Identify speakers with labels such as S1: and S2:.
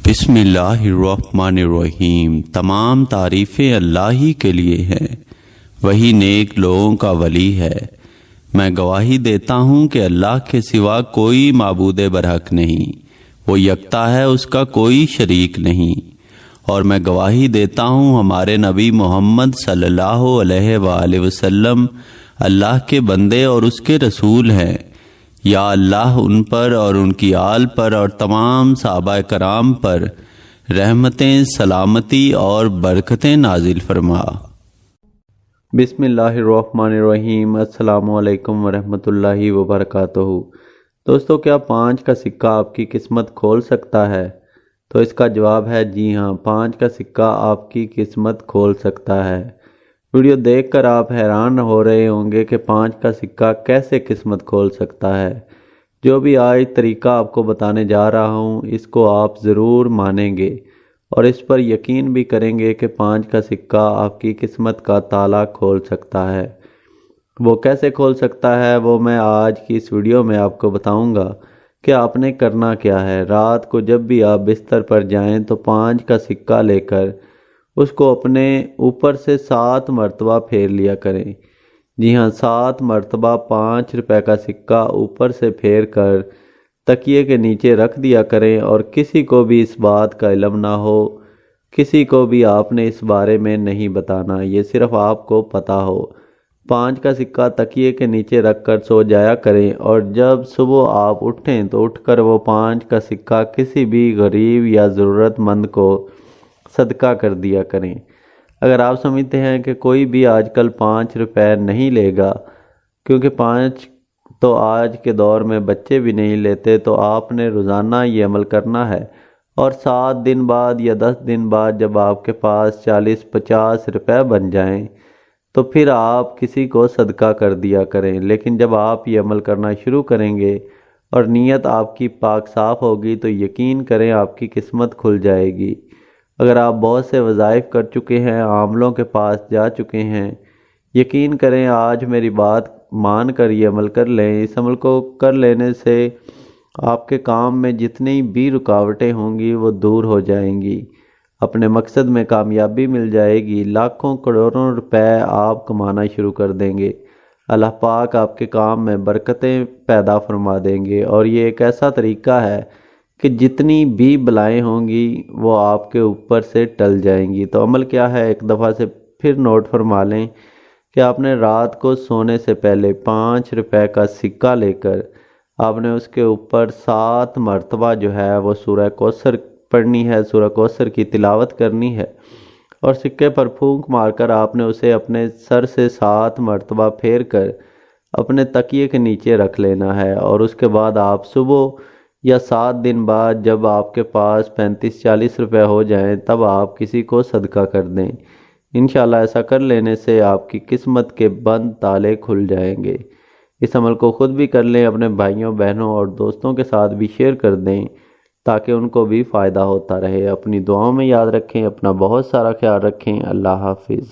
S1: بسم اللہ الرحمن الرحیم۔ تمام تعریفیں اللہ ہی کے لیے ہیں، وہی نیک لوگوں کا ولی ہے۔ میں گواہی دیتا ہوں کہ اللہ کے سوا کوئی معبود برحق نہیں، وہ یکتا ہے، اس کا کوئی شریک نہیں۔ اور میں گواہی دیتا ہوں ہمارے نبی محمد صلی اللہ علیہ وآلہ وسلم اللہ کے بندے اور اس کے رسول ہیں۔ یا اللہ ان پر اور ان کی آل پر اور تمام صحابہ کرام پر رحمتیں، سلامتی اور برکتیں نازل فرما۔
S2: بسم اللہ الرحمن الرحیم۔ السلام علیکم ورحمۃ اللہ وبرکاتہ۔ دوستو، کیا 5 کا سکہ آپ کی قسمت کھول سکتا ہے؟ تو اس کا جواب ہے جی ہاں، 5 کا سکہ آپ کی قسمت کھول سکتا ہے۔ ویڈیو دیکھ کر آپ حیران ہو رہے ہوں گے کہ 5 کا سکہ کیسے قسمت کھول سکتا ہے۔ جو بھی آج طریقہ آپ کو بتانے جا رہا ہوں، اس کو آپ ضرور مانیں گے اور اس پر یقین بھی کریں گے کہ 5 کا سکہ آپ کی قسمت کا تالا کھول سکتا ہے۔ وہ کیسے کھول سکتا ہے وہ میں آج کی اس ویڈیو میں آپ کو بتاؤں گا کہ آپ نے کرنا کیا ہے۔ رات کو جب بھی آپ بستر پر جائیں تو 5 کا سکہ لے کر اس کو اپنے اوپر سے 7 مرتبہ پھیر لیا کریں۔ جی ہاں، 7 مرتبہ 5 روپے کا سکہ اوپر سے پھیر کر تکیے کے نیچے رکھ دیا کریں، اور کسی کو بھی اس بات کا علم نہ ہو، کسی کو بھی آپ نے اس بارے میں نہیں بتانا، یہ صرف آپ کو پتہ ہو۔ 5 کا سکہ تکیے کے نیچے رکھ کر سو جایا کریں، اور جب صبح آپ اٹھیں تو اٹھ کر وہ 5 کا سکہ کسی بھی غریب یا ضرورت مند کو صدقہ کر دیا کریں۔ اگر آپ سمجھتے ہیں کہ کوئی بھی آج کل 5 روپے نہیں لے گا، کیونکہ 5 تو آج کے دور میں بچے بھی نہیں لیتے، تو آپ نے روزانہ یہ عمل کرنا ہے، اور 7 دن بعد یا 10 دن بعد جب آپ کے پاس 40-50 روپے بن جائیں تو پھر آپ کسی کو صدقہ کر دیا کریں۔ لیکن جب آپ یہ عمل کرنا شروع کریں گے اور نیت آپ کی پاک صاف ہوگی تو یقین کریں آپ کی قسمت کھل جائے گی۔ اگر آپ بہت سے وظائف کر چکے ہیں، عاملوں کے پاس جا چکے ہیں، یقین کریں آج میری بات مان کر یہ عمل کر لیں۔ اس عمل کو کر لینے سے آپ کے کام میں جتنی بھی رکاوٹیں ہوں گی وہ دور ہو جائیں گی، اپنے مقصد میں کامیابی مل جائے گی، لاکھوں کروڑوں روپے آپ کمانا شروع کر دیں گے۔ اللہ پاک آپ کے کام میں برکتیں پیدا فرما دیں گے، اور یہ ایک ایسا طریقہ ہے کہ جتنی بھی بلائیں ہوں گی وہ آپ کے اوپر سے ٹل جائیں گی۔ تو عمل کیا ہے، ایک دفعہ سے پھر نوٹ فرما لیں کہ آپ نے رات کو سونے سے پہلے 5 روپے کا سکہ لے کر آپ نے اس کے اوپر 7 مرتبہ جو ہے وہ سورہ کوثر پڑھنی ہے، سورہ کوثر کی تلاوت کرنی ہے، اور سکے پر پھونک مار کر آپ نے اسے اپنے سر سے 7 مرتبہ پھیر کر اپنے تکیے کے نیچے رکھ لینا ہے۔ اور اس کے بعد آپ صبح یا 7 دن بعد جب آپ کے پاس 35-40 روپے ہو جائیں تب آپ کسی کو صدقہ کر دیں۔ انشاءاللہ ایسا کر لینے سے آپ کی قسمت کے بند تالے کھل جائیں گے۔ اس عمل کو خود بھی کر لیں، اپنے بھائیوں، بہنوں اور دوستوں کے ساتھ بھی شیئر کر دیں تاکہ ان کو بھی فائدہ ہوتا رہے۔ اپنی دعاؤں میں یاد رکھیں، اپنا بہت سارا خیال رکھیں۔ اللہ حافظ۔